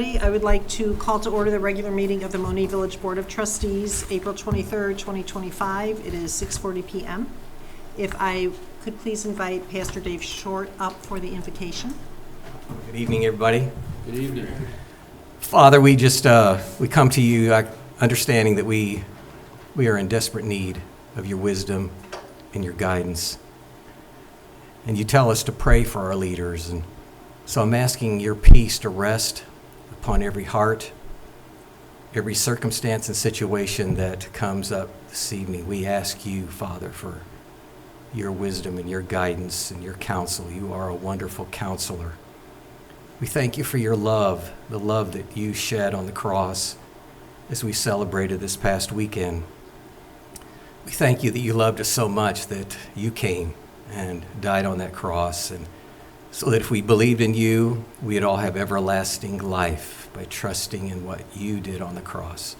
I would like to call to order the regular meeting of the Monee Village Board of Trustees, April 23rd, 2025. It is 6:40 p.m. If I could please invite Pastor Dave Short up for the invocation. Good evening, everybody. Good evening. Father, we come to you understanding that we are in desperate need of your wisdom and your guidance. And you tell us to pray for our leaders. And so I'm asking your peace to rest upon every heart, every circumstance and situation that comes up this evening. We ask you, Father, for your wisdom and your guidance and your counsel. You are a wonderful counselor. We thank you for your love, the love that you shed on the cross as we celebrated this past weekend. We thank you that you loved us so much that you came and died on that cross, and so that if we believed in you, we'd all have everlasting life by trusting in what you did on the cross.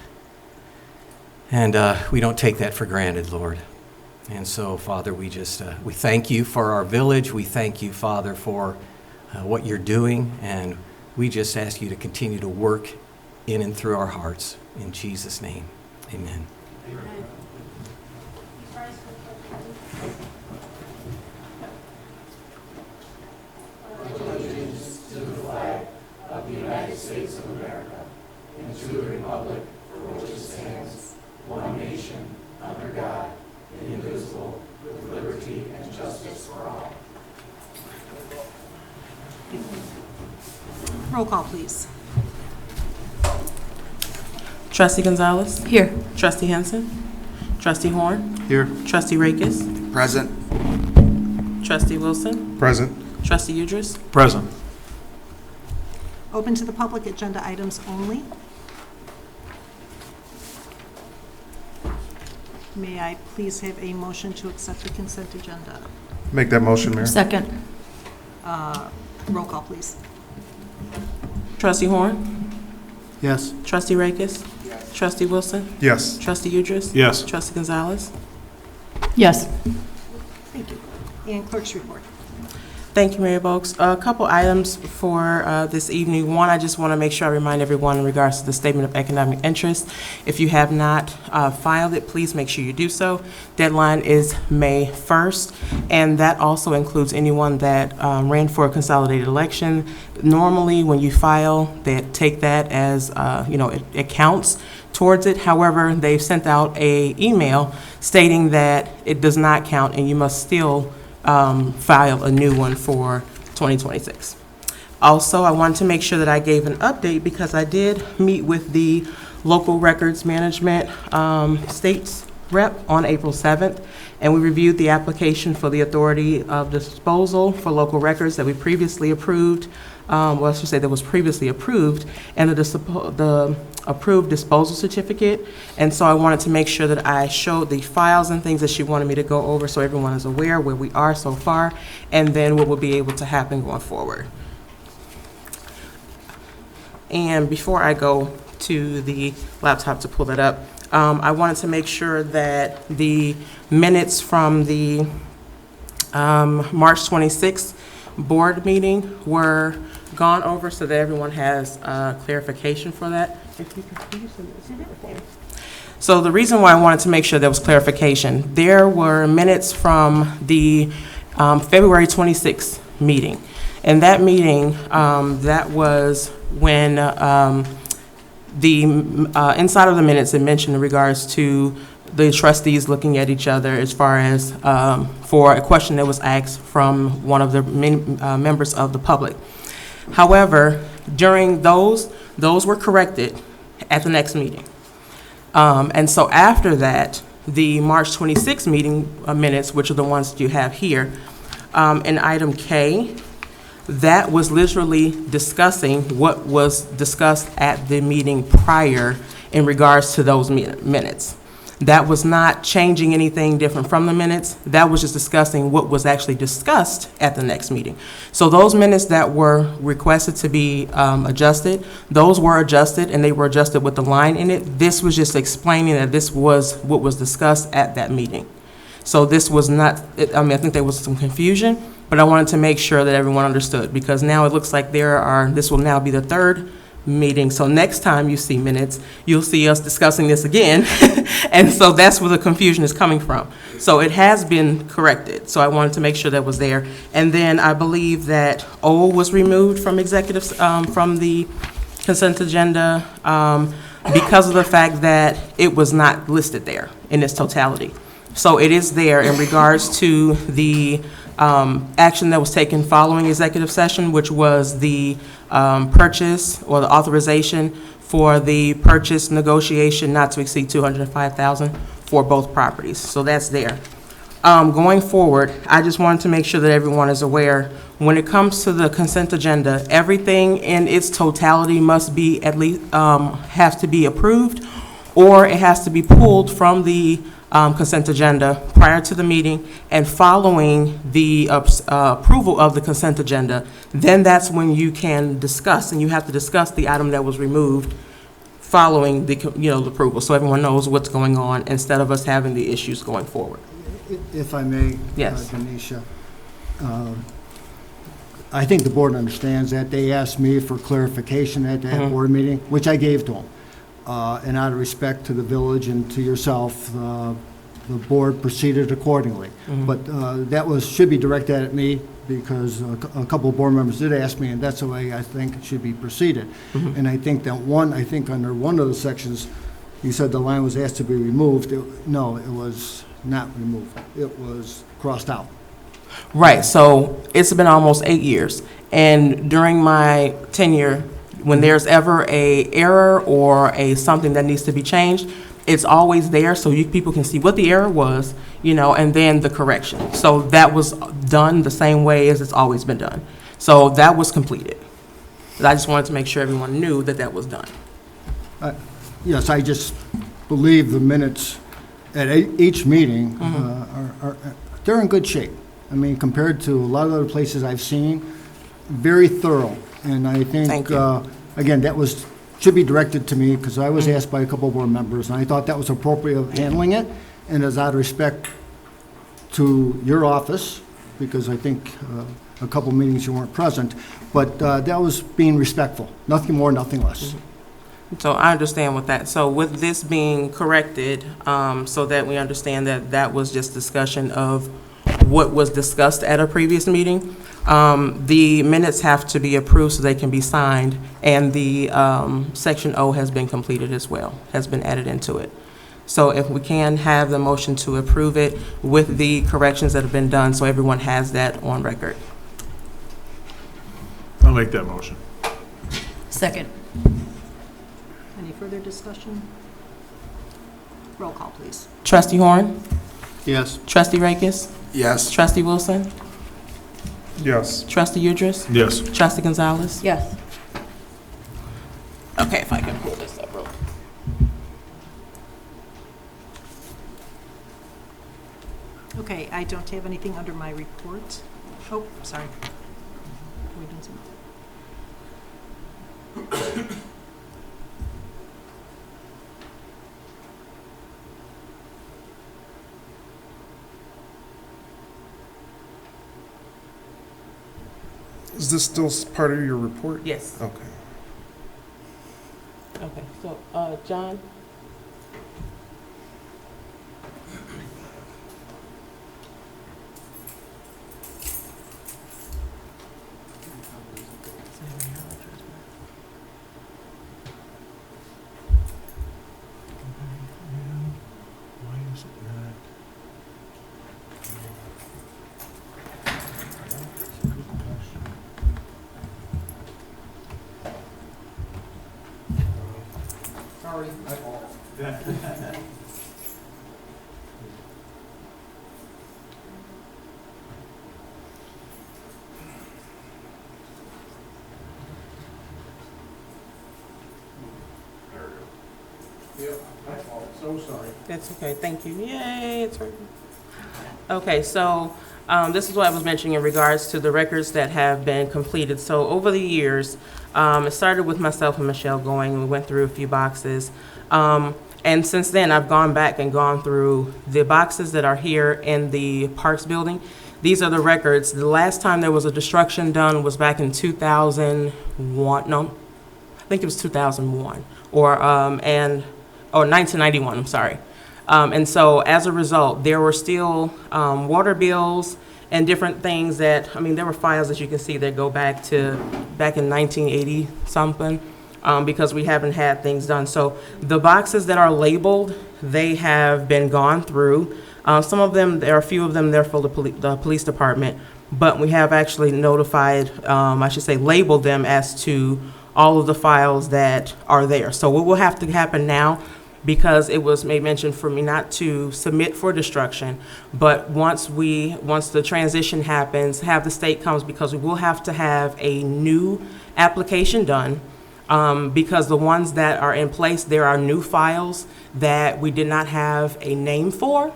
And we don't take that for granted, Lord. And so, Father, we thank you for our village. We thank you, Father, for what you're doing. And we just ask you to continue to work in and through our hearts. In Jesus' name, amen. Amen. Allegiance to the flag of the United States of America and to the republic for which it stands, one nation, under God, indivisible, with liberty and justice for all. Roll call, please. Trustee Gonzalez? Here. Trustee Henson? Trustee Horn? Here. Trustee Rakes? Present. Trustee Wilson? Present. Trustee Udris? Present. Open to the public, agenda items only. May I please have a motion to accept the consent agenda? Make that motion, Mayor. Second. Roll call, please. Trustee Horn? Yes. Trustee Rakes? Yes. Trustee Wilson? Yes. Trustee Udris? Yes. Trustee Gonzalez? Yes. Thank you. And clerk's report. Thank you, Mayor Bogues. A couple items for this evening. One, I just want to make sure I remind everyone in regards to the Statement of Economic Interest. If you have not filed it, please make sure you do so. Deadline is May 1st, and that also includes anyone that ran for a consolidated election. Normally, when you file, they take that as, it counts towards it. However, they've sent out an email stating that it does not count and you must still file a new one for 2026. Also, I wanted to make sure that I gave an update because I did meet with the local records management states rep on April 7th, and we reviewed the application for the authority of disposal for local records that we previously approved. I should say that was previously approved, and the approved disposal certificate. And so I wanted to make sure that I showed the files and things that she wanted me to go over so everyone is aware where we are so far and then what will be able to happen going forward. And before I go to the laptop to pull that up, I wanted to make sure that the minutes from the March 26th board meeting were gone over so that everyone has clarification for that. So the reason why I wanted to make sure there was clarification, there were minutes from the February 26th meeting. And that meeting, that was when the inside of the minutes it mentioned in regards to the trustees looking at each other as far as for a question that was asked from one of the members of the public. However, during those were corrected at the next meeting. And so after that, the March 26th meeting minutes, which are the ones that you have here, in item K, that was literally discussing what was discussed at the meeting prior in regards to those minutes. That was not changing anything different from the minutes. That was just discussing what was actually discussed at the next meeting. So those minutes that were requested to be adjusted, those were adjusted, and they were adjusted with the line in it. This was just explaining that this was what was discussed at that meeting. So this was not, I think there was some confusion, but I wanted to make sure that everyone understood, because now it looks like this will now be the third meeting. So next time you see minutes, you'll see us discussing this again. And so that's where the confusion is coming from. So it has been corrected. So I wanted to make sure that was there. And then I believe that O was removed from executives, from the consent agenda, because of the fact that it was not listed there in its totality. So it is there in regards to the action that was taken following executive session, which was the purchase or the authorization for the purchase negotiation not to exceed $205,000 for both properties. So that's there. Going forward, I just wanted to make sure that everyone is aware, when it comes to the consent agenda, everything in its totality must be at least, has to be approved, or it has to be pulled from the consent agenda prior to the meeting, and following the approval of the consent agenda, then that's when you can discuss, and you have to discuss the item that was removed following the, the approval, so everyone knows what's going on, instead of us having the issues going forward. If I may, Yes. Denisha, I think the board understands that. They asked me for clarification at that board meeting, which I gave to them. And out of respect to the village and to yourself, the board proceeded accordingly. But that should be directed at me, because a couple of board members did ask me, and that's the way I think it should be proceeded. And I think that under one of the sections, you said the line was asked to be removed. No, it was not removed. It was crossed out. Right, so it's been almost 8 years, and during my tenure, when there's ever a error or something that needs to be changed, it's always there, so people can see what the error was, and then the correction. So that was done the same way as it's always been done. So that was completed. I just wanted to make sure everyone knew that that was done. Yes, I just believe the minutes at each meeting they're in good shape. I mean, compared to a lot of other places I've seen, very thorough. And I think, Thank you. again, should be directed to me, because I was asked by a couple of board members, and I thought that was appropriate of handling it, and as out of respect to your office, because I think a couple of meetings you weren't present, but that was being respectful. Nothing more, nothing less. So I understand with that. So with this being corrected, so that we understand that that was just discussion of what was discussed at a previous meeting, the minutes have to be approved so they can be signed, and the Section O has been completed as well, has been added into it. So if we can have the motion to approve it with the corrections that have been done, so everyone has that on record. I'll make that motion. Second. Any further discussion? Roll call, please. Trustee Horn? Yes. Trustee Rakis? Yes. Trustee Wilson? Yes. Trustee Udris? Yes. Trustee Gonzalez? Yes. Okay, if I can pull this up real. Okay, I don't have anything under my report. Oh, sorry. We done some- Is this still part of your report? Yes. Okay. Okay, so, John? Why is it not? Sorry. So sorry. That's okay, thank you. Yay, it's working. Okay, so this is what I was mentioning in regards to the records that have been completed. So over the years, it started with myself and Michelle going, we went through a few boxes. And since then, I've gone back and gone through the boxes that are here in the Parks building. These are the records. The last time there was a destruction done was back in 2001, no, think it was 2001, or 1991, I'm sorry. And so as a result, there were still water bills and different things that, I mean, there were files that you can see that go back in 1980 something, because we haven't had things done. So the boxes that are labeled, they have been gone through. Some of them, there are a few of them, they're for the police department, but we have actually notified, I should say, labeled them as to all of the files that are there. So what will have to happen now, because it was made mention for me not to submit for destruction, but once the transition happens, have the state comes, because we will have to have a new application done, because the ones that are in place, there are new files that we did not have a name for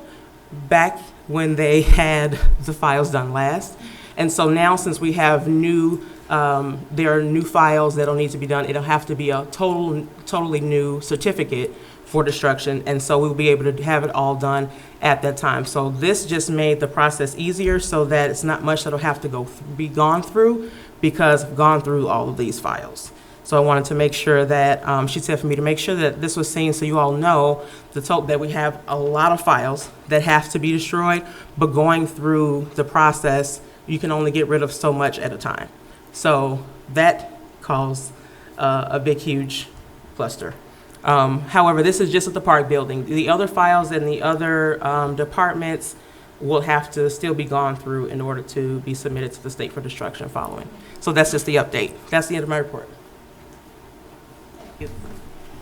back when they had the files done last. And so now, since we have there are new files that'll need to be done, it'll have to be a totally new certificate for destruction, and so we'll be able to have it all done at that time. So this just made the process easier, so that it's not much that'll have to be gone through, because I've gone through all of these files. So I wanted to make sure that, she said for me to make sure that this was seen, so you all know that we have a lot of files that have to be destroyed, but going through the process, you can only get rid of so much at a time. So that caused a big, huge cluster. However, this is just at the park building. The other files and the other departments will have to still be gone through in order to be submitted to the state for destruction following. So that's just the update. That's the end of my report.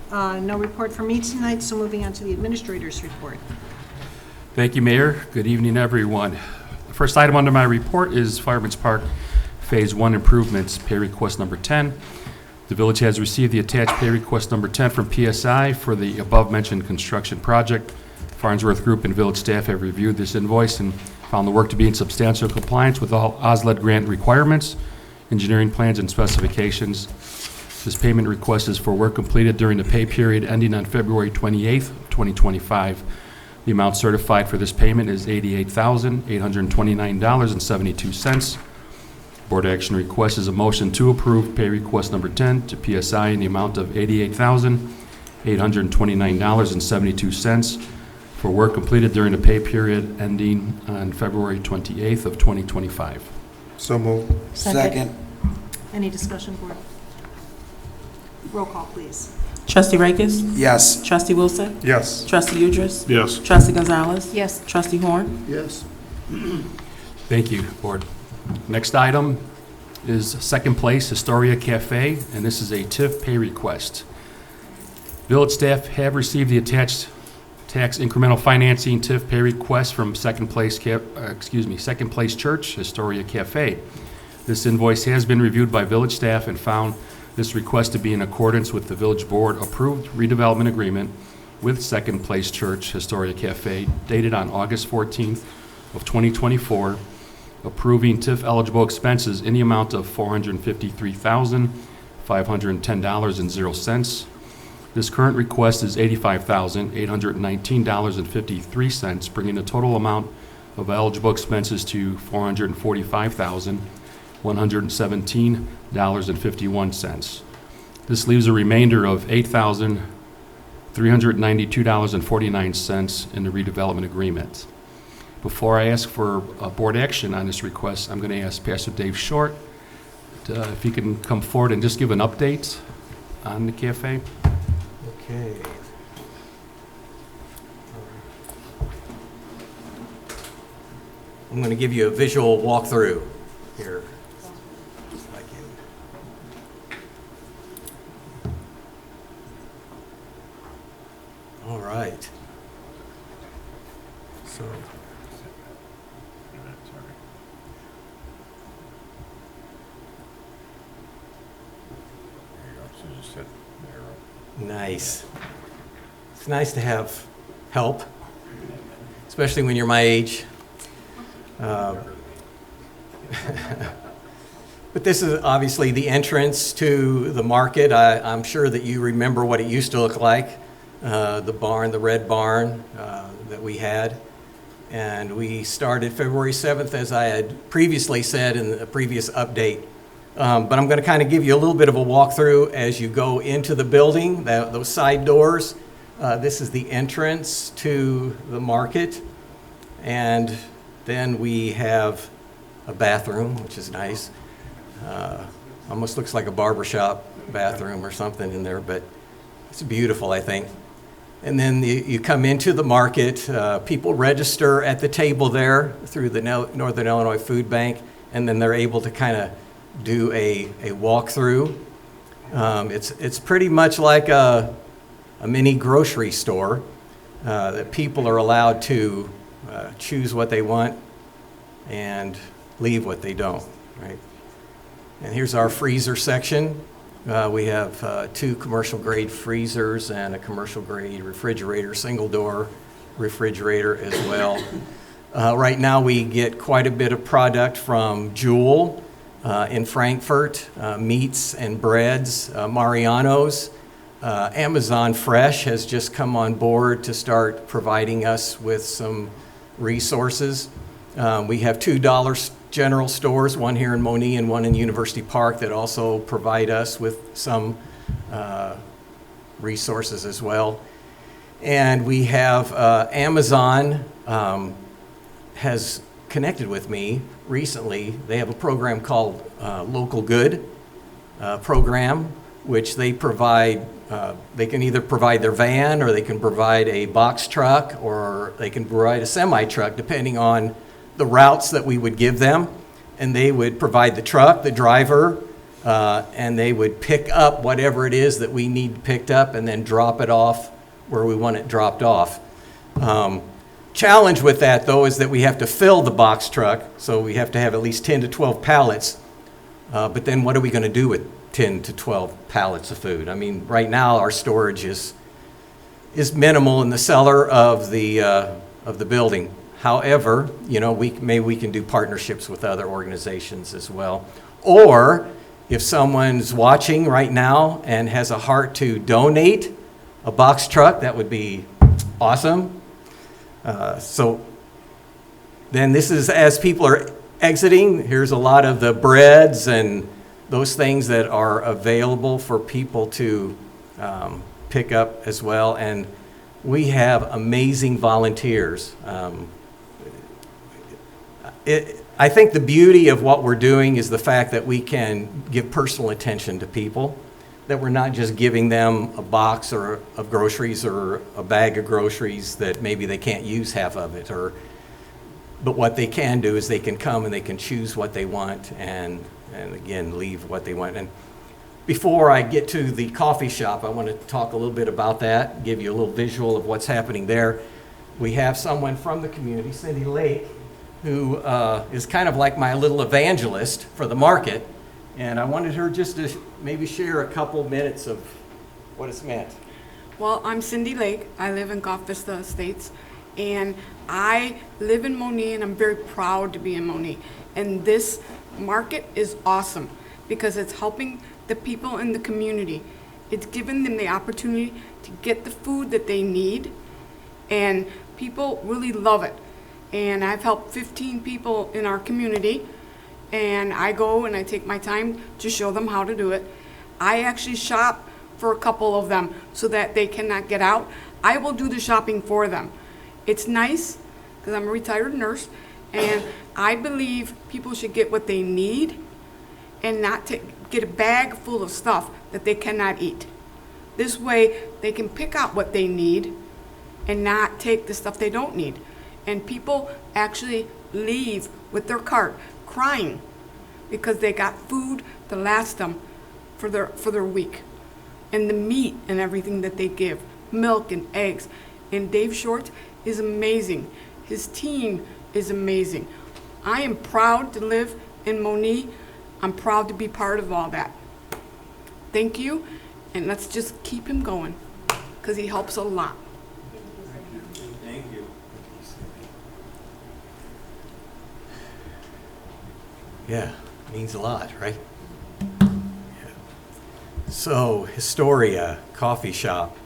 No report from me tonight, so moving on to the administrator's report. Thank you, Mayor. Good evening, everyone. The first item under my report is Fireman's Park Phase 1 Improvements, pay request number 10. The village has received the attached pay request number 10 from PSI for the above-mentioned construction project. Farnsworth Group and village staff have reviewed this invoice and found the work to be in substantial compliance with all OSLED grant requirements, engineering plans, and specifications. This payment request is for work completed during the pay period ending on February 28th, 2025. The amount certified for this payment is $88,829.72. Board action request is a motion to approve pay request number 10 to PSI in the amount of $88,829.72 for work completed during the pay period ending on February 28th of 2025. So moved. Second. Any discussion, board? Roll call, please. Trustee Rakes? Yes. Trustee Wilson? Yes. Trustee Udress? Yes. Trustee Gonzalez? Yes. Trustee Horn? Yes. Thank you, Board. Next item is second place Historia Cafe, and this is a TIF pay request. Village staff have received the attached tax incremental financing TIF pay request from Second Place Church Historia Cafe. This invoice has been reviewed by village staff and found this request to be in accordance with the village board approved redevelopment agreement with Second Place Church Historia Cafe dated on August 14th of 2024, approving TIF eligible expenses in the amount of $453,510.00. This current request is $85,819.53, bringing the total amount of eligible expenses to $445,117.51. This leaves a remainder of $8,392.49 in the redevelopment agreement. Before I ask for board action on this request, I'm going to ask Pastor Dave Short if he can come forward and just give an update on the cafe. Okay. I'm going to give you a visual walkthrough here. If I can. All right. So. Nice. It's nice to have help, especially when you're my age. But this is obviously the entrance to the market. I'm sure that you remember what it used to look like, the barn, the red barn that we had. And we started February 7th, as I had previously said in a previous update. But I'm going to kind of give you a little bit of a walkthrough as you go into the building, those side doors. This is the entrance to the market. And then we have a bathroom, which is nice. Almost looks like a barbershop bathroom or something in there, but it's beautiful, I think. And then you come into the market. People register at the table there through the Northern Illinois Food Bank, and then they're able to kind of do a walkthrough. It's pretty much like a mini grocery store that people are allowed to choose what they want and leave what they don't, right? And here's our freezer section. We have 2 commercial grade freezers and a commercial grade refrigerator, single door refrigerator as well. Right now we get quite a bit of product from Jewel in Frankfurt, meats and breads, Mariano's. Amazon Fresh has just come on board to start providing us with some resources. We have 2 dollar general stores, one here in Monee and one in University Park, that also provide us with some resources as well. And we have Amazon has connected with me recently. They have a program called Local Good program, which they provide. They can either provide their van, or they can provide a box truck, or they can provide a semi-truck, depending on the routes that we would give them. And they would provide the truck, the driver, and they would pick up whatever it is that we need picked up and then drop it off where we want it dropped off. Challenge with that, though, is that we have to fill the box truck, so we have to have at least 10 to 12 pallets. But then what are we going to do with 10 to 12 pallets of food? I mean, right now our storage is minimal in the cellar of the building. However, you know, maybe we can do partnerships with other organizations as well. Or if someone's watching right now and has a heart to donate a box truck, that would be awesome. So then this is, as people are exiting, here's a lot of the breads and those things that are available for people to pick up as well. And we have amazing volunteers. I think the beauty of what we're doing is the fact that we can give personal attention to people, that we're not just giving them a box or of groceries or a bag of groceries that maybe they can't use half of it, but what they can do is they can come and they can choose what they want and again, leave what they want. And before I get to the coffee shop, I want to talk a little bit about that, give you a little visual of what's happening there. We have someone from the community, Cindy Lake, who is kind of like my little evangelist for the market. And I wanted her just to maybe share a couple minutes of what it's meant. Well, I'm Cindy Lake. I live in Gulf Vista Estates, and I live in Monee, and I'm very proud to be in Monee. And this market is awesome because it's helping the people in the community. It's giving them the opportunity to get the food that they need, and people really love it. And I've helped 15 people in our community, and I go and I take my time to show them how to do it. I actually shop for a couple of them so that they cannot get out. I will do the shopping for them. It's nice because I'm a retired nurse, and I believe people should get what they need and not get a bag full of stuff that they cannot eat. This way they can pick out what they need and not take the stuff they don't need. And people actually leave with their cart crying because they got food to last them for their week. And the meat and everything that they give, milk and eggs. And Dave Short is amazing. His team is amazing. I am proud to live in Monee. I'm proud to be part of all that. Thank you, and let's just keep him going because he helps a lot. Thank you. Yeah, means a lot, right? Yeah. So, Historia Coffee Shop.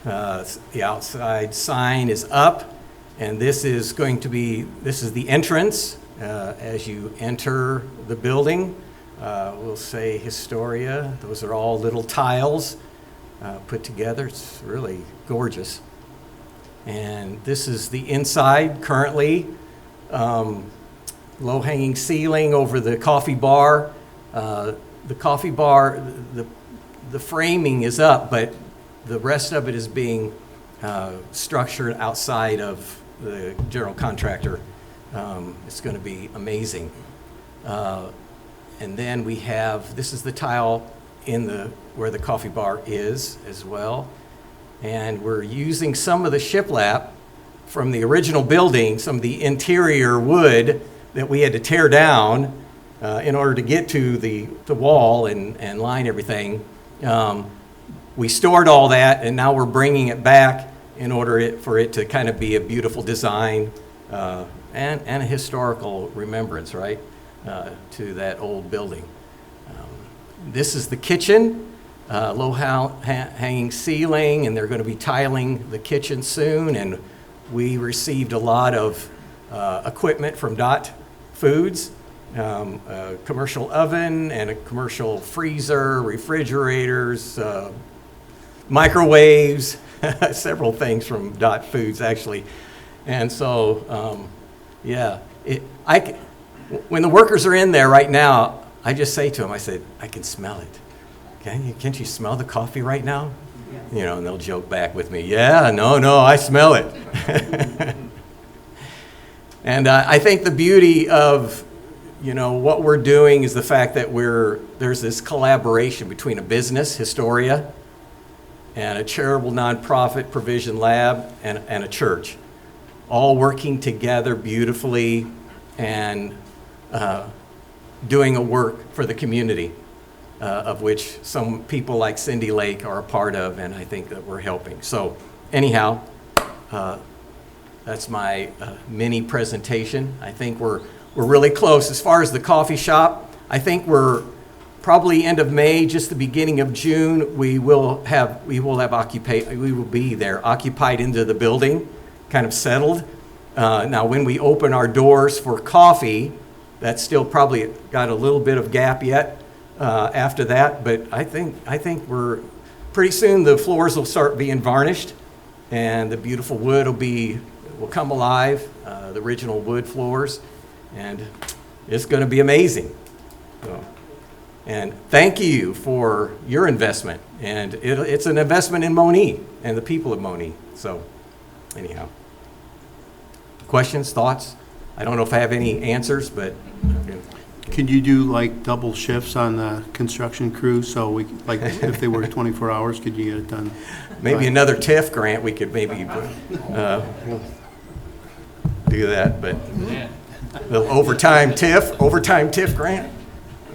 The outside sign is up, and this is the entrance as you enter the building. we'll say Historia. Those are all little tiles put together. It's really gorgeous. And this is the inside currently. Low-hanging ceiling over the coffee bar. The coffee bar, the framing is up, but the rest of it is being structured outside of the general contractor. It's going to be amazing. And then we have, this is the tile in where the coffee bar is as well. And we're using some of the shiplap from the original building, some of the interior wood that we had to tear down in order to get to the wall and line everything. We stored all that, and now we're bringing it back in order for it to kind of be a beautiful design and a historical remembrance, right, to that old building. This is the kitchen, low-hanging ceiling, and they're going to be tiling the kitchen soon. And we received a lot of equipment from Dot Foods, a commercial oven and a commercial freezer, refrigerators, microwaves, several things from Dot Foods, actually. And so, yeah, when the workers are in there right now, I just say to them, I said, I can smell it. Can't you smell the coffee right now? Yes. You know, and they'll joke back with me, yeah, no, I smell it. And I think the beauty of, what we're doing is the fact that there's this collaboration between a business, Historia, and a charitable nonprofit, Provision Lab, and a church, all working together beautifully and doing a work for the community, of which some people like Cindy Lake are a part of, and I think that we're helping. So anyhow, that's my mini presentation. I think we're really close. As far as the coffee shop, I think we're probably end of May, just the beginning of June, we will be there, occupied into the building, kind of settled. Now, when we open our doors for coffee, that's still probably got a little bit of gap yet after that, but I think we're pretty soon the floors will start being varnished, and the beautiful wood will come alive, the original wood floors, and it's going to be amazing. So, and thank you for your investment, and it's an investment in Monee and the people of Monee. So, anyhow, questions, thoughts? I don't know if I have any answers, but. Can you do like double shifts on the construction crew? So if they work 24 hours, could you get it done? Maybe another TIF grant, we could maybe do that, but the overtime TIF grant?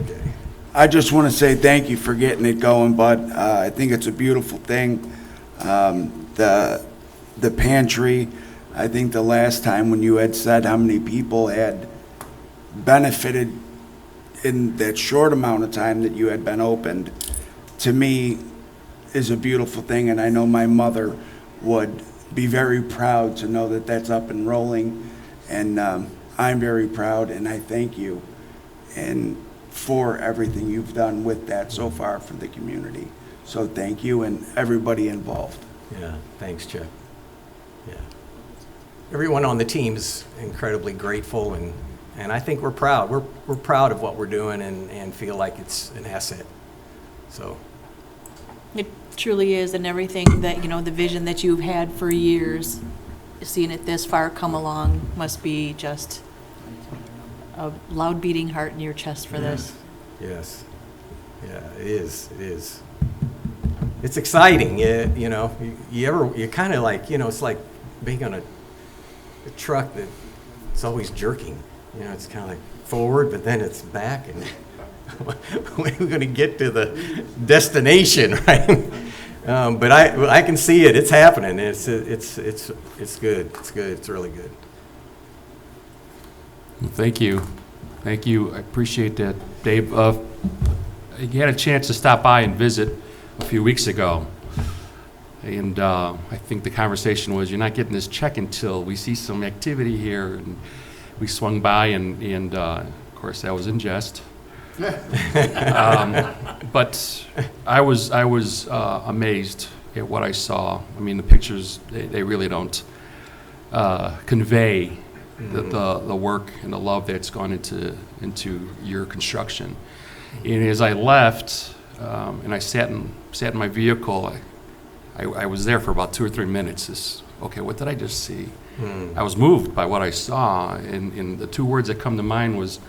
Okay. I just want to say thank you for getting it going, Bud. I think it's a beautiful thing. The pantry, I think the last time when you had said how many people had benefited in that short amount of time that you had been opened, to me is a beautiful thing, and I know my mother would be very proud to know that that's up and rolling, and I'm very proud, and I thank you and for everything you've done with that so far for the community. So thank you and everybody involved. Yeah, thanks, Chip. Yeah. Everyone on the team is incredibly grateful, and I think we're proud. We're proud of what we're doing and feel like it's an asset. So it truly is, and everything that, the vision that you've had for years, seeing it this far come along must be just a loud beating heart in your chest for this. Yes. Yeah, it is. It's exciting. You kind of like, it's like being on a truck that it's always jerking. It's kind of like forward, but then it's back, and when are we going to get to the destination, right? But I can see it. It's happening. It's good. It's good. It's really good. Well, thank you. I appreciate that, Dave. You had a chance to stop by and visit a few weeks ago, and I think the conversation was, you're not getting this check until we see some activity here, and we swung by, and of course that was in jest. But I was amazed at what I saw. I mean, the pictures, they really don't convey the work and the love that's gone into your construction. And as I left, and I sat in my vehicle, I was there for about 2 or 3 minutes. Okay, what did I just see? I was moved by what I saw, and the 2 words that come to mind was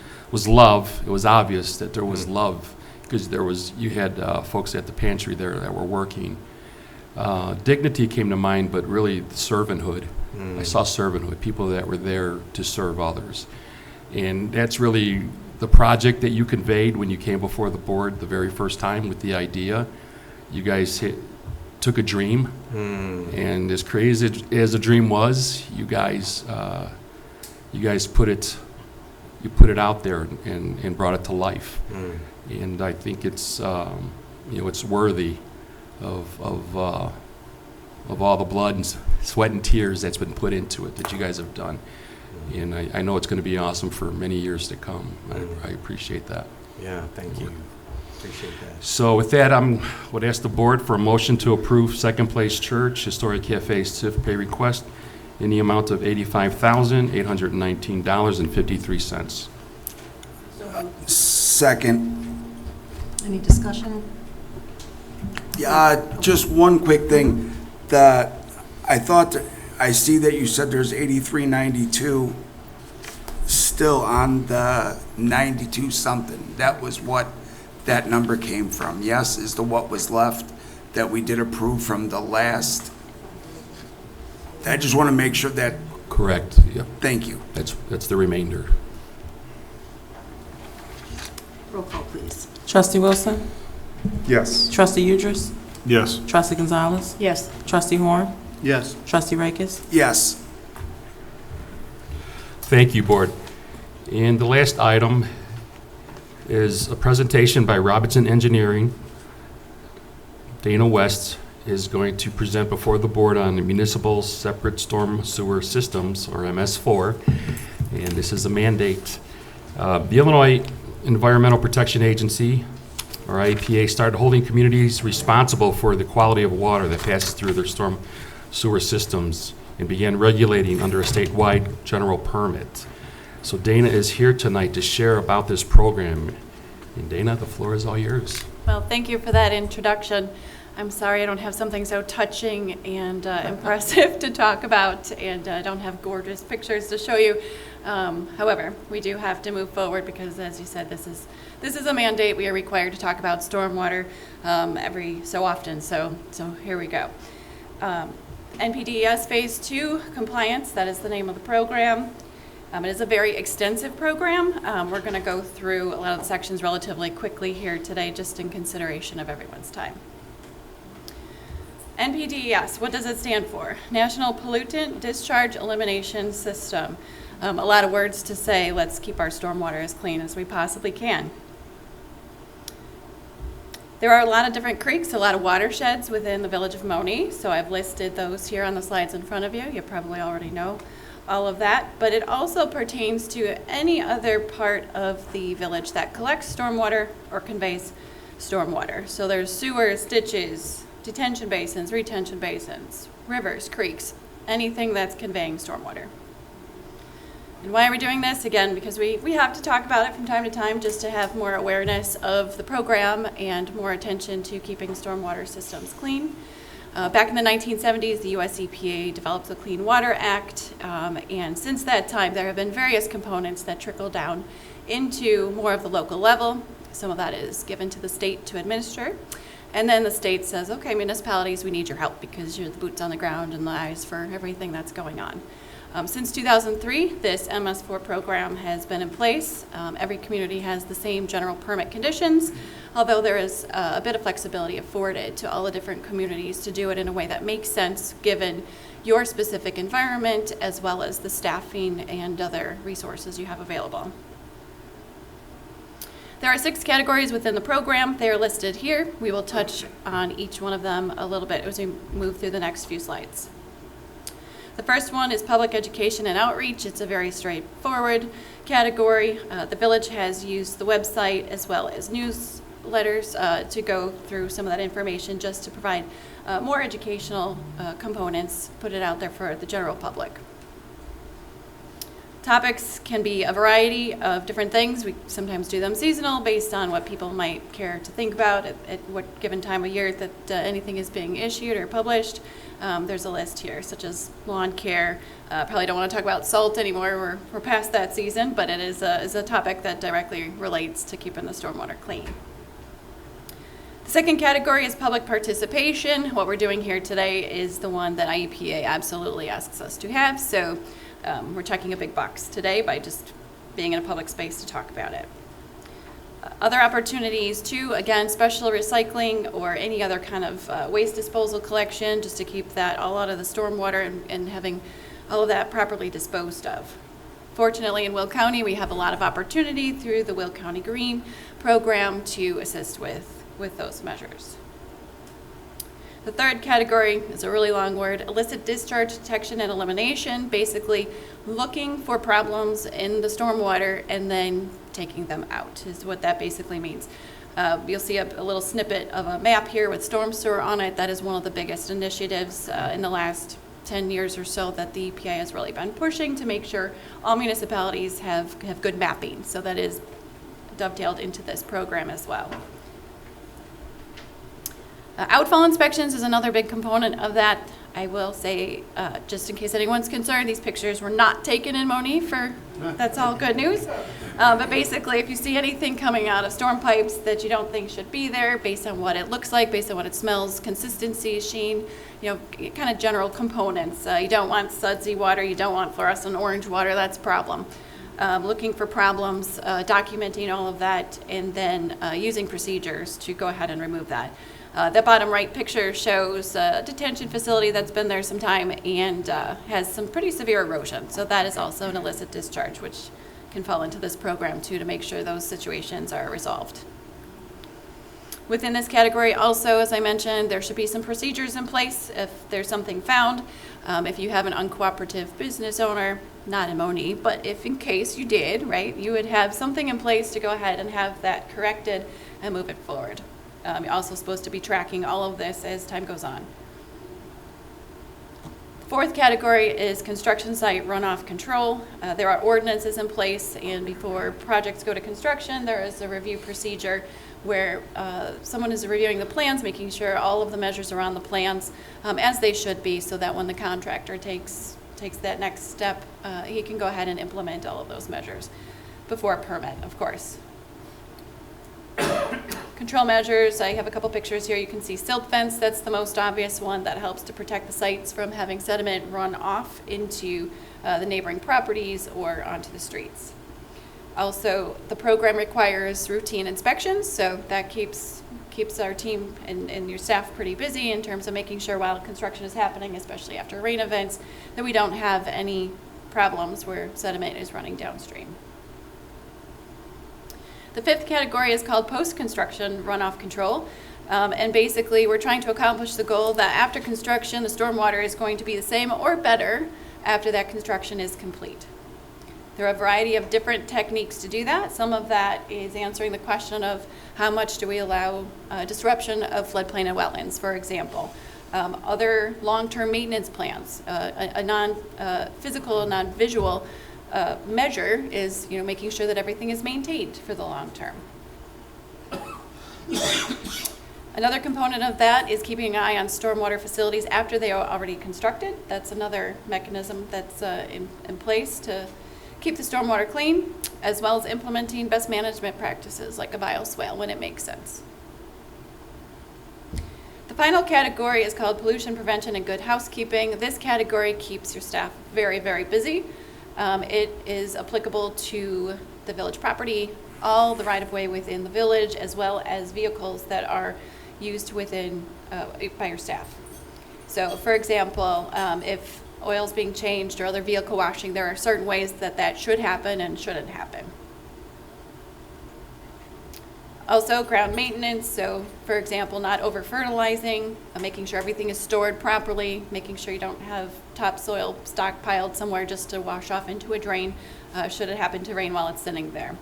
love. It was obvious that there was love, because you had folks at the pantry there that were working. Dignity came to mind, but really servanthood. I saw servanthood, people that were there to serve others. And that's really the project that you conveyed when you came before the board the very first time with the idea. You guys took a dream, and as crazy as a dream was, you guys put it out there and brought it to life. And I think it's it's worthy of all the blood and sweat and tears that's been put into it that you guys have done. And I know it's going to be awesome for many years to come. I appreciate that. Yeah, thank you. Appreciate that. So with that, would ask the board for a motion to approve Second Place Church Historic Cafe's TIF pay request in the amount of $85,819.53. Second. Any discussion? Just one quick thing. I see that you said there's 8392 still on the 92 something. That was what that number came from. Yes, is the what was left that we did approve from the last. I just want to make sure that. Correct. Yep. Thank you. That's the remainder. Roll call, please. Trustee Wilson? Yes. Trustee Udris? Yes. Trustee Gonzalez? Yes. Trustee Horn? Yes. Trustee Rakis? Yes. Thank you, board. And the last item is a presentation by Robinson Engineering. Dana West is going to present before the board on the Municipal Separate Storm Sewer Systems, or MS4, and this is a mandate. The Illinois Environmental Protection Agency, or IEPA, started holding communities responsible for the quality of water that passes through their storm sewer systems and began regulating under a statewide general permit. So Dana is here tonight to share about this program. And Dana, the floor is all yours. Well, thank you for that introduction. I'm sorry I don't have something so touching and impressive to talk about, and I don't have gorgeous pictures to show you. However, we do have to move forward because, as you said, this is a mandate. We are required to talk about stormwater every so often. So here we go. NPDES Phase 2 compliance, that is the name of the program. It is a very extensive program. We're going to go through a lot of the sections relatively quickly here today, just in consideration of everyone's time. NPDES, what does it stand for? National Pollutant Discharge Elimination System. A lot of words to say, let's keep our stormwater as clean as we possibly can. There are a lot of different creeks, a lot of watersheds within the village of Monee, so I've listed those here on the slides in front of you. You probably already know all of that, but it also pertains to any other part of the village that collects stormwater or conveys stormwater. So there's sewers, ditches, detention basins, retention basins, rivers, creeks, anything that's conveying stormwater. And why are we doing this? Again, because we have to talk about it from time to time just to have more awareness of the program and more attention to keeping stormwater systems clean. Back in the 1970s, the US EPA developed the Clean Water Act, and since that time, there have been various components that trickle down into more of the local level. Some of that is given to the state to administer, and then the state says, okay, municipalities, we need your help because you're the boots on the ground and the eyes for everything that's going on. Since 2003, this MS4 program has been in place. Every community has the same general permit conditions, although there is a bit of flexibility afforded to all the different communities to do it in a way that makes sense given your specific environment as well as the staffing and other resources you have available. There are 6 categories within the program. They are listed here. We will touch on each one of them a little bit as we move through the next few slides. The first one is public education and outreach. It's a very straightforward category. The village has used the website as well as newsletters to go through some of that information just to provide more educational components, put it out there for the general public. Topics can be a variety of different things. We sometimes do them seasonal based on what people might care to think about at what given time of year that anything is being issued or published. There's a list here, such as lawn care. Probably don't want to talk about salt anymore. We're past that season, but it is a topic that directly relates to keeping the stormwater clean. The second category is public participation. What we're doing here today is the one that IEPA absolutely asks us to have. So we're checking a big box today by just being in a public space to talk about it. Other opportunities too, again, special recycling or any other kind of waste disposal collection, just to keep that all out of the stormwater and having all of that properly disposed of. Fortunately, in Will County, we have a lot of opportunity through the Will County Green program to assist with those measures. The third category is a really long word, illicit discharge detection and elimination, basically looking for problems in the stormwater and then taking them out is what that basically means. You'll see a little snippet of a map here with storm sewer on it. That is one of the biggest initiatives in the last 10 years or so that the EPA has really been pushing to make sure all municipalities have good mapping. So that is dovetailed into this program as well. Outfall inspections is another big component of that. I will say, just in case anyone's concerned, these pictures were not taken in Monee that's all good news. But basically, if you see anything coming out of storm pipes that you don't think should be there, based on what it looks like, based on what it smells, consistency, sheen, kind of general components. You don't want sudsy water, you don't want fluorescent orange water, that's a problem. Looking for problems, documenting all of that, and then using procedures to go ahead and remove that. The bottom right picture shows a detention facility that's been there some time and has some pretty severe erosion. So that is also an illicit discharge, which can fall into this program too, to make sure those situations are resolved. Within this category also, as I mentioned, there should be some procedures in place if there's something found. If you have an uncooperative business owner, not in Monee, but if in case you did, right, you would have something in place to go ahead and have that corrected and move it forward. You're also supposed to be tracking all of this as time goes on. Fourth category is construction site runoff control. There are ordinances in place, and before projects go to construction, there is a review procedure where someone is reviewing the plans, making sure all of the measures are on the plans as they should be, so that when the contractor takes that next step, he can go ahead and implement all of those measures before a permit, of course. Control measures, I have a couple pictures here. You can see silt fence, that's the most obvious one that helps to protect the sites from having sediment run off into the neighboring properties or onto the streets. Also, the program requires routine inspections, so that keeps our team and your staff pretty busy in terms of making sure while construction is happening, especially after rain events, that we don't have any problems where sediment is running downstream. The fifth category is called post-construction runoff control. And basically, we're trying to accomplish the goal that after construction, the stormwater is going to be the same or better after that construction is complete. There are a variety of different techniques to do that. Some of that is answering the question of how much do we allow disruption of floodplain and wetlands, for example. Other long-term maintenance plans, a non-physical, non-visual measure is, making sure that everything is maintained for the long term. Another component of that is keeping an eye on stormwater facilities after they are already constructed. That's another mechanism that's in place to keep the stormwater clean, as well as implementing best management practices like a bioswale when it makes sense. The final category is called pollution prevention and good housekeeping. This category keeps your staff very, very busy. It is applicable to the village property, all the right-of-way within the village, as well as vehicles that are used within by your staff. So, for example, if oil's being changed or other vehicle washing, there are certain ways that should happen and shouldn't happen. Also, ground maintenance, so for example, not over fertilizing, making sure everything is stored properly, making sure you don't have topsoil stockpiled somewhere just to wash off into a drain should it happen to rain while it's sitting there.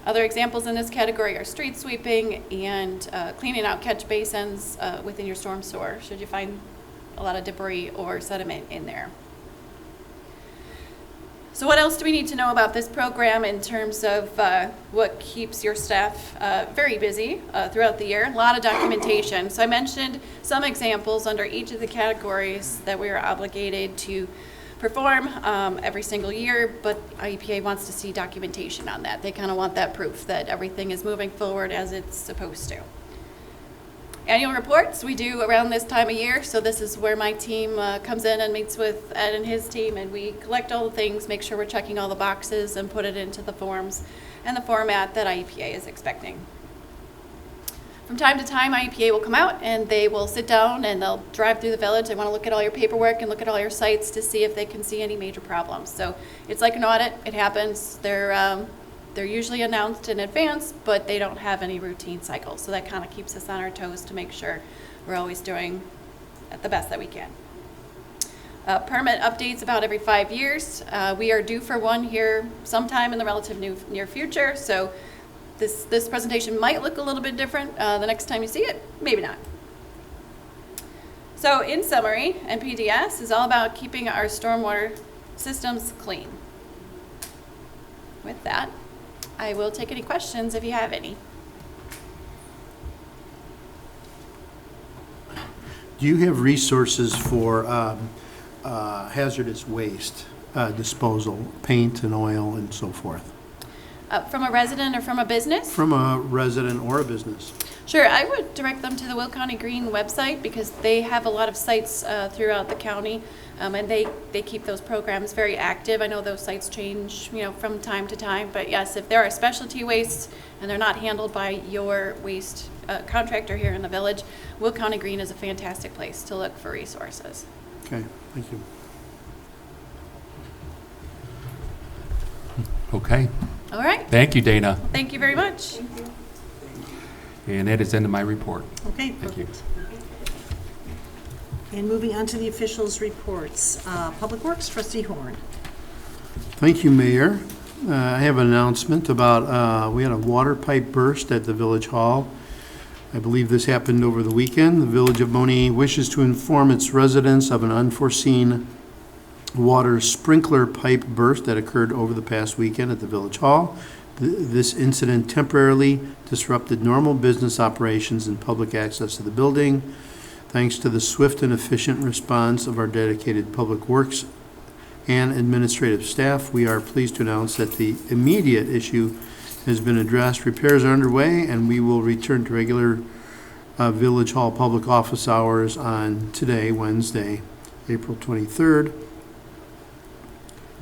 Other examples in this category are street sweeping and cleaning out catch basins within your storm sewer, should you find a lot of debris or sediment in there. So what else do we need to know about this program in terms of what keeps your staff very busy throughout the year? A lot of documentation. So I mentioned some examples under each of the categories that we are obligated to perform every single year, but IEPA wants to see documentation on that. They kind of want that proof that everything is moving forward as it's supposed to. Annual reports we do around this time of year, so this is where my team comes in and meets with Ed and his team, and we collect all the things, make sure we're checking all the boxes, and put it into the forms and the format that IEPA is expecting. From time to time, IEPA will come out and they will sit down and they'll drive through the village. They want to look at all your paperwork and look at all your sites to see if they can see any major problems. So it's like an audit. It happens. They're usually announced in advance, but they don't have any routine cycles. So that kind of keeps us on our toes to make sure we're always doing the best that we can. Permit updates about every 5 years. We are due for one here sometime in the relative near future. So this presentation might look a little bit different the next time you see it, maybe not. So in summary, NPDS is all about keeping our stormwater systems clean. With that, I will take any questions if you have any. Do you have resources for hazardous waste disposal, paint and oil and so forth? From a resident or from a business? From a resident or a business? Sure, I would direct them to the Will County Green website because they have a lot of sites throughout the county, and they keep those programs very active. I know those sites change, from time to time, but yes, if there are specialty wastes and they're not handled by your waste contractor here in the village, Will County Green is a fantastic place to look for resources. Okay, thank you. Okay. All right. Thank you, Dana. Thank you very much. And that is the end of my report. Okay, Thank you. perfect. And moving on to the officials' reports. Public Works, Trustee Horn. Thank you, Mayor. I have an announcement about, we had a water pipe burst at the Village Hall. I believe this happened over the weekend. The Village of Monee wishes to inform its residents of an unforeseen water sprinkler pipe burst that occurred over the past weekend at the Village Hall. This incident temporarily disrupted normal business operations and public access to the building. Thanks to the swift and efficient response of our dedicated Public Works and administrative staff, we are pleased to announce that the immediate issue has been addressed. Repairs are underway, and we will return to regular Village Hall public office hours on today, Wednesday, April 23rd.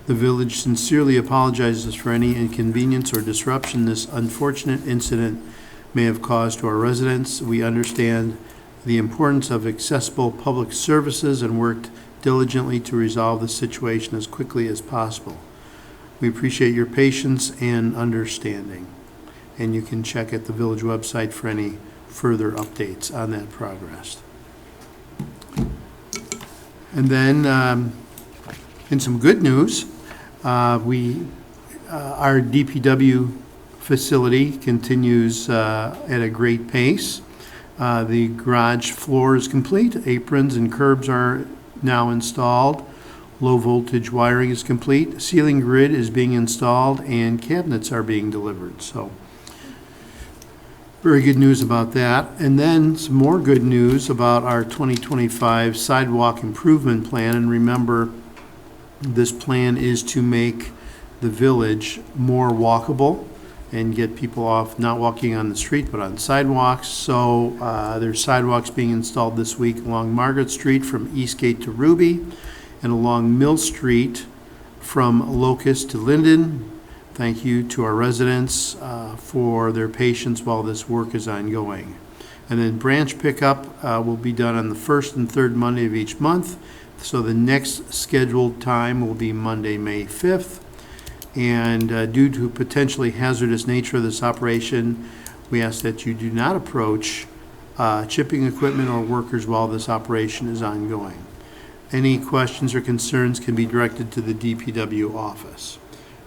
The village sincerely apologizes for any inconvenience or disruption this unfortunate incident may have caused to our residents. We understand the importance of accessible public services and worked diligently to resolve the situation as quickly as possible. We appreciate your patience and understanding. And you can check at the village website for any further updates on that progress. And then, in some good news, our DPW facility continues at a great pace. The garage floor is complete. Aprons and curbs are now installed. Low voltage wiring is complete. Ceiling grid is being installed and cabinets are being delivered. So very good news about that. And then some more good news about our 2025 sidewalk improvement plan. And remember, this plan is to make the village more walkable and get people off not walking on the street but on sidewalks. So there's sidewalks being installed this week along Margaret Street from Eastgate to Ruby and along Mill Street from Locust to Linden. Thank you to our residents for their patience while this work is ongoing. And then branch pickup will be done on the first and third Monday of each month. So the next scheduled time will be Monday, May 5th. And due to potentially hazardous nature of this operation, we ask that you do not approach chipping equipment or workers while this operation is ongoing. Any questions or concerns can be directed to the DPW office.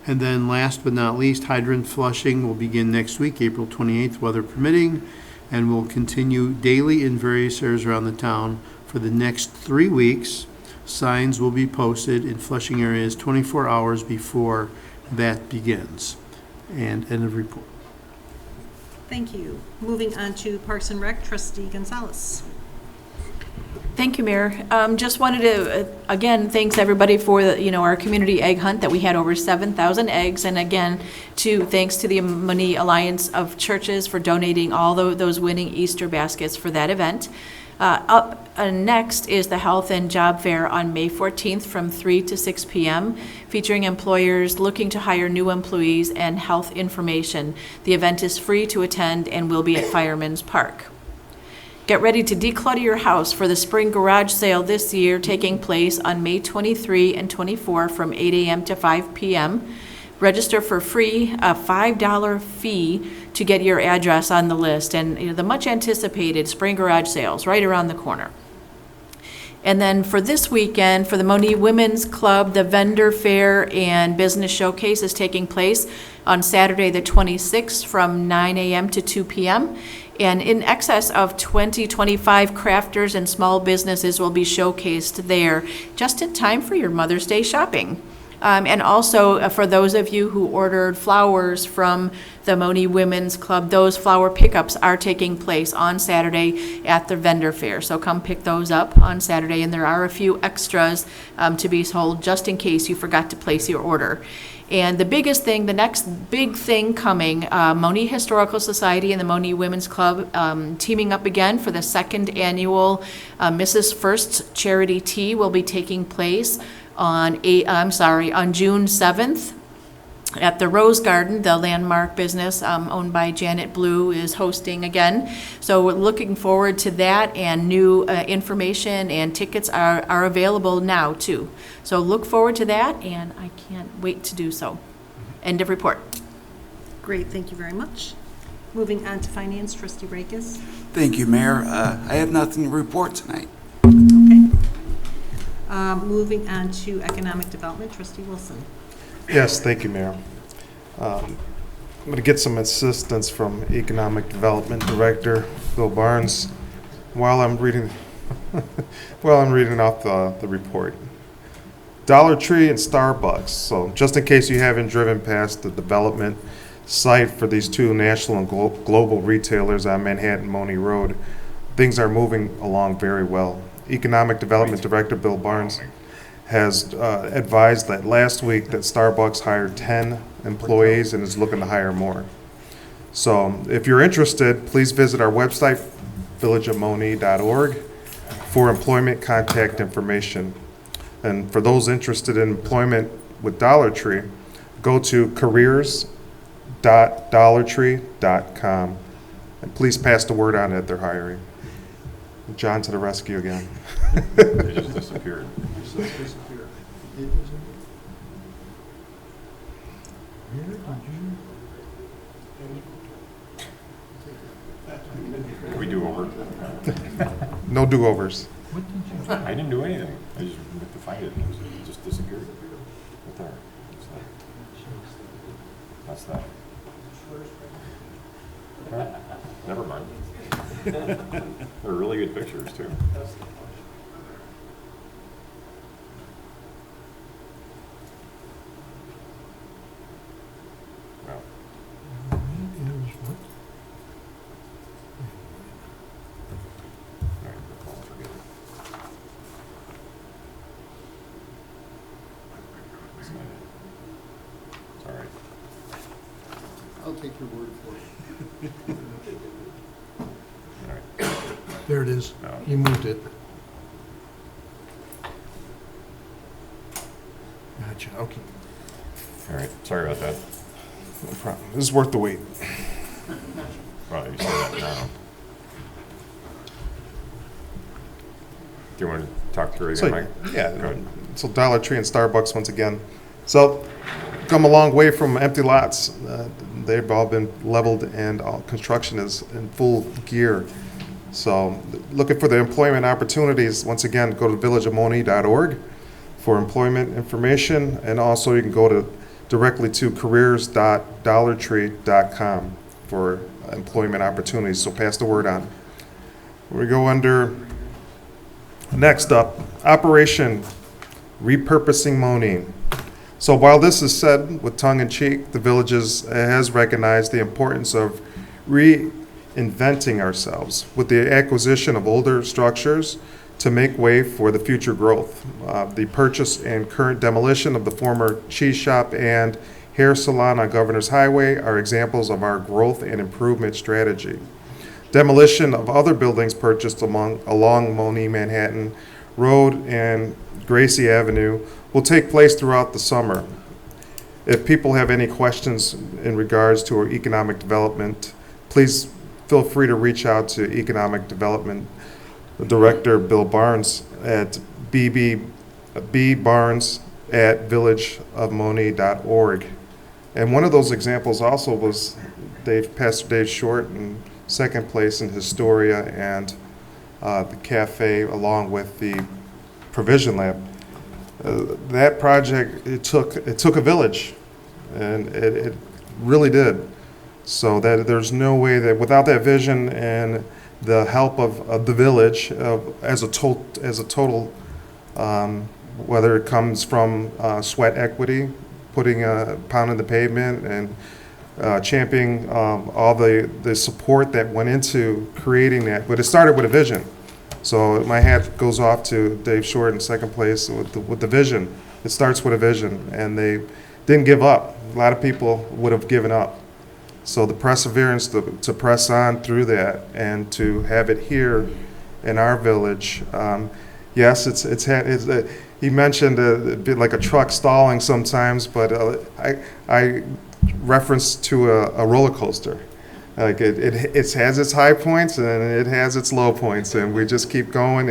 And then last but not least, hydrant flushing will begin next week, April 28th, weather permitting, and will continue daily in various areas around the town for the next 3 weeks. Signs will be posted in flushing areas 24 hours before that begins. And end of report. Thank you. Moving on to Parks and Rec, Trustee Gonzalez. Thank you, Mayor. Just wanted to, again, thanks everybody for, our community egg hunt that we had over 7,000 eggs. And again, thanks to the Monee Alliance of Churches for donating all those winning Easter baskets for that event. Next is the Health and Job Fair on May 14th from 3 to 6 p.m., featuring employers looking to hire new employees and health information. The event is free to attend and will be at Fireman's Park. Get ready to declutter your house for the spring garage sale this year, taking place on May 23 and 24 from 8 a.m. to 5 p.m. Register for free, a $5 fee to get your address on the list. And the much anticipated spring garage sales right around the corner. And then for this weekend, for the Monee Women's Club, the vendor fair and business showcase is taking place on Saturday the 26th from 9 a.m. to 2 p.m. And in excess of 25 crafters and small businesses will be showcased there, just in time for your Mother's Day shopping. And also, for those of you who ordered flowers from the Monee Women's Club, those flower pickups are taking place on Saturday at the vendor fair. So come pick those up on Saturday, and there are a few extras to be sold just in case you forgot to place your order. And the biggest thing, the next big thing coming, Monee Historical Society and the Monee Women's Club teaming up again for the second annual Mrs. First Charity Tea will be taking place on June 7th at the Rose Garden. The landmark business owned by Janet Blue is hosting again. So we're looking forward to that, and new information and tickets are available now too. So look forward to that, and I can't wait to do so. End of report. Great, thank you very much. Moving on to Finance, Trustee Rakes. Thank you, Mayor. I have nothing to report tonight. Okay. Moving on to Economic Development, Trustee Wilson. Yes, thank you, Mayor. I'm going to get some assistance from Economic Development Director Bill Barnes while I'm reading off the report. Dollar Tree and Starbucks. So just in case you haven't driven past the development site for these two national and global retailers on Manhattan Monee Road, things are moving along very well. Economic Development Director Bill Barnes has advised that last week that Starbucks hired 10 employees and is looking to hire more. So if you're interested, please visit our website, villageofmonee.org, for employment contact information. And for those interested in employment with Dollar Tree, go to careers.dollartree.com. And please pass the word on that they're hiring. John to the rescue again. They just disappeared. Can we do over? No do-overs. I didn't do anything. I just went to find it. It just disappeared. Right there. That's that. Never mind. They're really good pictures, too. Well. All right, I'll forget it. It's not it. It's all right. I'll take your word for it. All right. There it is. No. You moved it. Gotcha, okay. All right, sorry about that. No problem. This is worth the wait. Well, you say that now. Do you want to talk through it So, again, Mike? yeah, Go ahead. so Dollar Tree and Starbucks once again. So come a long way from empty lots. They've all been leveled and all construction is in full gear. So looking for the employment opportunities, once again, go to villageofmonee.org for employment information, and also you can go directly to careers.dollartree.com for employment opportunities, so pass the word on. We go under, next up, Operation Repurposing Monee. So while this is said with tongue in cheek, the village has recognized the importance of reinventing ourselves with the acquisition of older structures to make way for the future growth. The purchase and current demolition of the former cheese shop and hair salon on Governor's Highway are examples of our growth and improvement strategy. Demolition of other buildings purchased along Monee Manhattan Road and Gracie Avenue will take place throughout the summer. If people have any questions in regards to our economic development, please feel free to reach out to Economic Development Director Bill Barnes at bbarnes@villageofmonee.org. And one of those examples also was Pastor Dave Short in second place in Historia and the cafe along with the Provision Lab. That project, it took a village, and it really did. So that there's no way that without that vision and the help of the village as a total, whether it comes from sweat equity, putting a pound in the pavement, and championing all the support that went into creating that. But it started with a vision. So my hat goes off to Dave Short in second place with the vision. It starts with a vision, and they didn't give up. A lot of people would have given up. So the perseverance to press on through that and to have it here in our village. Yes, he mentioned a bit like a truck stalling sometimes, but I reference to a roller coaster. Like it has its high points and it has its low points, and we just keep going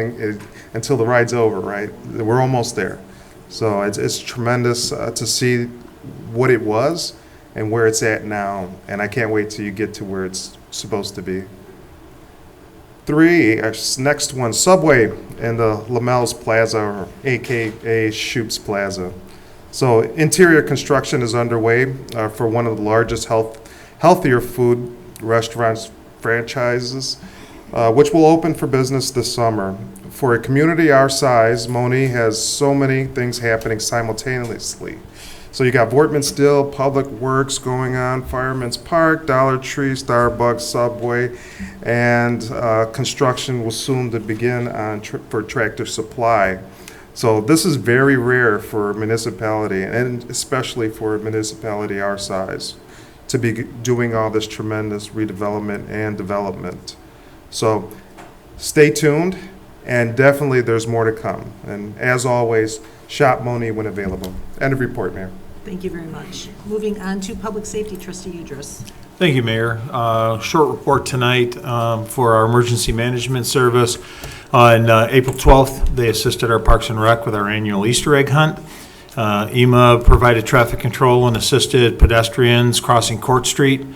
until the ride's over, right? We're almost there. So it's tremendous to see what it was and where it's at now, and I can't wait till you get to where it's supposed to be. 3, next one, Subway in the Lamel's Plaza, or AKA Shoup's Plaza. So interior construction is underway for one of the largest healthier food restaurants franchises, which will open for business this summer. For a community our size, Monee has so many things happening simultaneously. So you got Vortman Still, Public Works going on, Fireman's Park, Dollar Tree, Starbucks, Subway, and construction will soon to begin for Tractor Supply. So this is very rare for a municipality, and especially for a municipality our size, to be doing all this tremendous redevelopment and development. So stay tuned, and definitely there's more to come. And as always, shop Monee when available. End of report, Mayor. Thank you very much. Moving on to Public Safety, Trustee Udris. Thank you, Mayor. Short report tonight for our emergency management service. On April 12th, they assisted our Parks and Rec with our annual Easter egg hunt. EMA provided traffic control and assisted pedestrians crossing Court Street.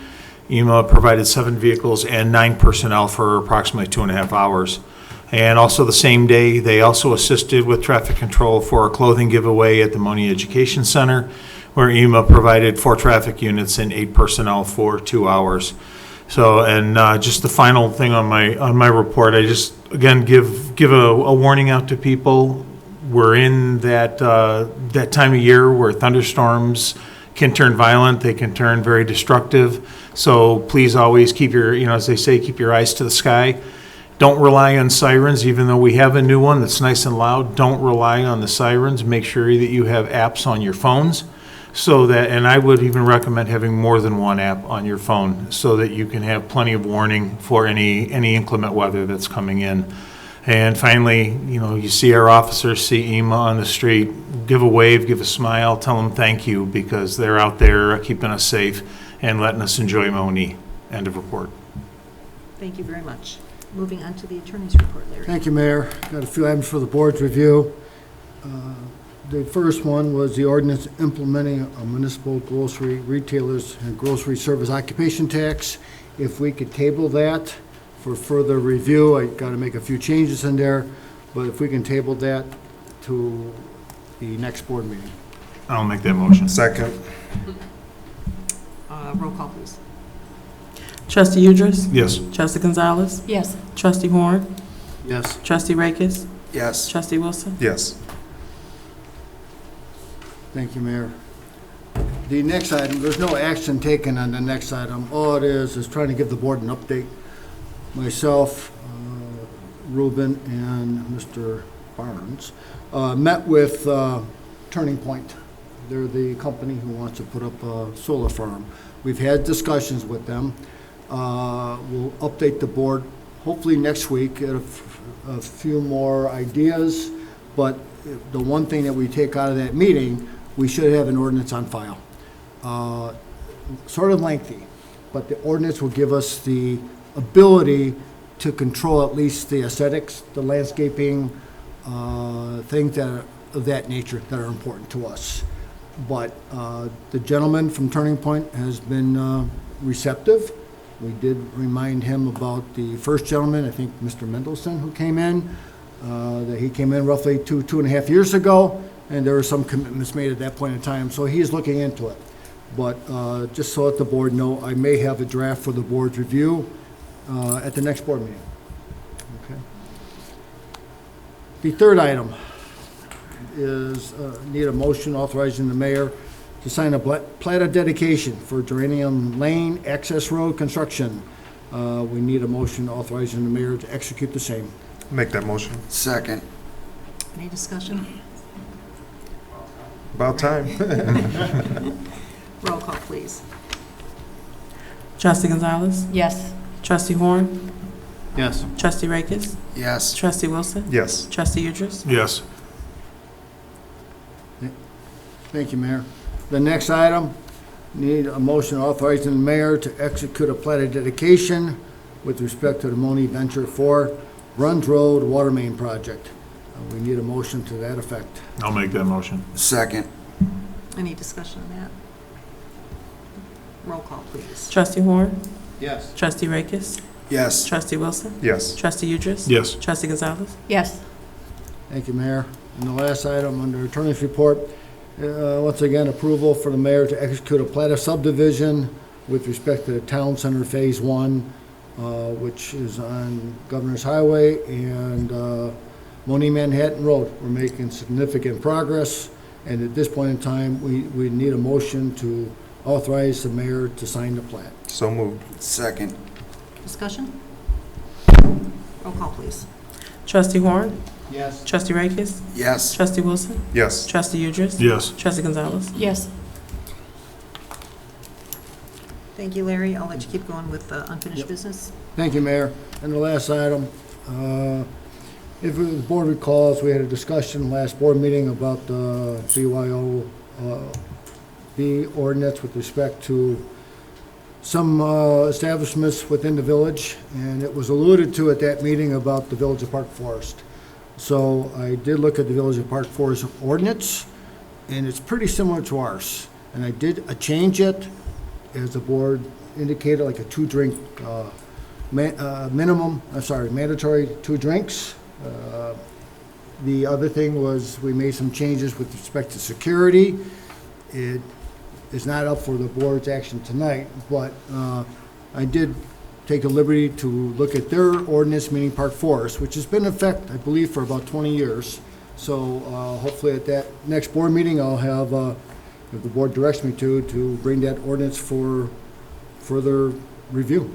EMA provided 7 vehicles and 9 personnel for approximately 2.5 hours. And also the same day, they also assisted with traffic control for a clothing giveaway at the Monee Education Center, where EMA provided 4 traffic units and 8 personnel for 2 hours. So, and just the final thing on my report, I just again give a warning out to people. We're in that time of year where thunderstorms can turn violent. They can turn very destructive. So please always keep your, as they say, keep your eyes to the sky. Don't rely on sirens, even though we have a new one that's nice and loud. Don't rely on the sirens. Make sure that you have apps on your phones, so that, and I would even recommend having more than one app on your phone so that you can have plenty of warning for any inclement weather that's coming in. And finally, you see our officers, see EMA on the street, give a wave, give a smile, tell them thank you, because they're out there keeping us safe and letting us enjoy Monee. End of report. Thank you very much. Moving on to the Attorney's report, Larry. Thank you, Mayor. Got a few items for the board's review. The first one was the ordinance implementing a municipal grocery retailers and grocery service occupation tax. If we could table that for further review, I got to make a few changes in there, but if we can table that to the next board meeting. I'll make that motion. Second. Roll call, please. Trustee Udris? Yes. Trustee Gonzalez? Yes. Trustee Horn? Yes. Trustee Rakis? Yes. Trustee Wilson? Yes. Thank you, Mayor. The next item, there's no action taken on the next item. All it is trying to give the board an update. Myself, Ruben, and Mr. Barnes met with Turning Point. They're the company who wants to put up a solar farm. We've had discussions with them. We'll update the board hopefully next week, get a few more ideas, but the one thing that we take out of that meeting, we should have an ordinance on file. Sort of lengthy, but the ordinance will give us the ability to control at least the aesthetics, the landscaping, things that are of that nature that are important to us. But the gentleman from Turning Point has been receptive. We did remind him about the first gentleman, I think Mr. Mendelson, who came in, that he came in roughly 2.5 years ago, and there were some commitments made at that point in time, so he is looking into it. But just so that the board know, I may have a draft for the board's review at the next board meeting. Okay. The third item is need a motion authorizing the mayor to sign a plat of dedication for Geranium Lane Access Road construction. We need a motion authorizing the mayor to execute the same. Make that motion. Second. Any discussion? About time. Roll call, please. Trustee Gonzalez? Yes. Trustee Horn? Yes. Trustee Rakis? Yes. Trustee Wilson? Yes. Trustee Udris? Yes. Thank you, Mayor. The next item, need a motion authorizing the mayor to execute a plat of dedication with respect to the Monee Venture 4 Runs Road Water Main Project. We need a motion to that effect. I'll make that motion. Second. Any discussion on that? Roll call, please. Trustee Horn? Yes. Trustee Rakis? Yes. Trustee Wilson? Yes. Trustee Udris? Yes. Trustee Gonzalez? Yes. Thank you, Mayor. And the last item under Attorney's Report, once again, approval for the mayor to execute a plat of subdivision with respect to the Town Center Phase 1, which is on Governor's Highway and Monee Manhattan Road. We're making significant progress, and at this point in time, we need a motion to authorize the mayor to sign the plat. So moved. Second. Discussion? Roll call, please. Trustee Horn? Yes. Trustee Rakis? Yes. Trustee Wilson? Yes. Trustee Udris? Yes. Trustee Gonzalez? Yes. Thank you, Larry. I'll let you keep going with the unfinished business. Thank you, Mayor. And the last item, if the board recalls, we had a discussion last board meeting about the BYO B ordinance with respect to some establishments within the village, and it was alluded to at that meeting about the Village of Park Forest. So I did look at the Village of Park Forest ordinance, and it's pretty similar to ours. And I did change it, as the board indicated, like a two-drink mandatory 2 drinks. The other thing was we made some changes with respect to security. It is not up for the board's action tonight, but I did take a liberty to look at their ordinance, meaning Park Forest, which has been in effect, I believe, for about 20 years. So hopefully at that next board meeting, I'll have, if the board directs me to bring that ordinance for further review.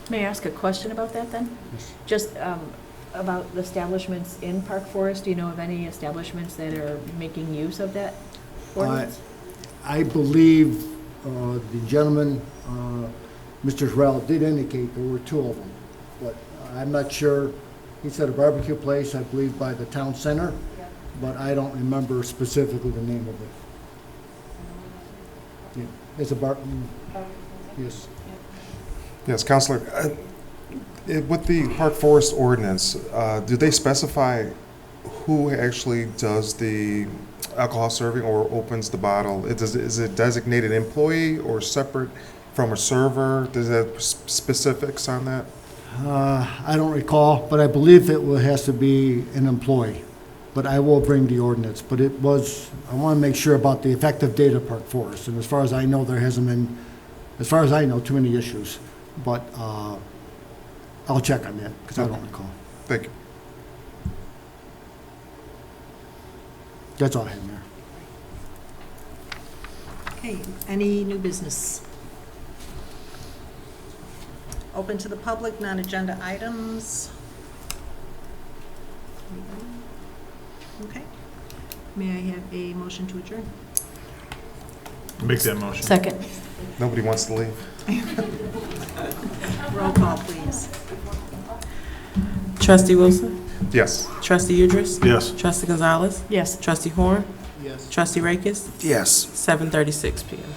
May I ask a question about that then? Yes. Just about the establishments in Park Forest, do you know of any establishments that are making use of that ordinance? I believe the gentleman, Mr. Terrell, did indicate there were 2 of them, but I'm not sure. He said a barbecue place, I believe, by the town center, but I don't remember specifically the name of it. Yeah, it's a bar. Yes. Yes, Counselor. With the Park Forest ordinance, do they specify who actually does the alcohol serving or opens the bottle? Is it designated employee or separate from a server? Does it have specifics on that? I don't recall, but I believe has to be an employee. But I will bring the ordinance. But I want to make sure about the effective data part for us. And as far as I know, there hasn't been, as far as I know, too many issues. But I'll check on that because I don't recall. Thank you. That's all I have, Mayor. Okay, any new business? Open to the public, non-agenda items. Okay. May I have a motion to adjourn? Make that motion. Second. Nobody wants to leave. Roll call, please. Trustee Wilson? Yes. Trustee Idris? Yes. Trustee Gonzalez? Yes. Trustee Horn? Yes. Trustee Rakis? Yes. 7:36 PM.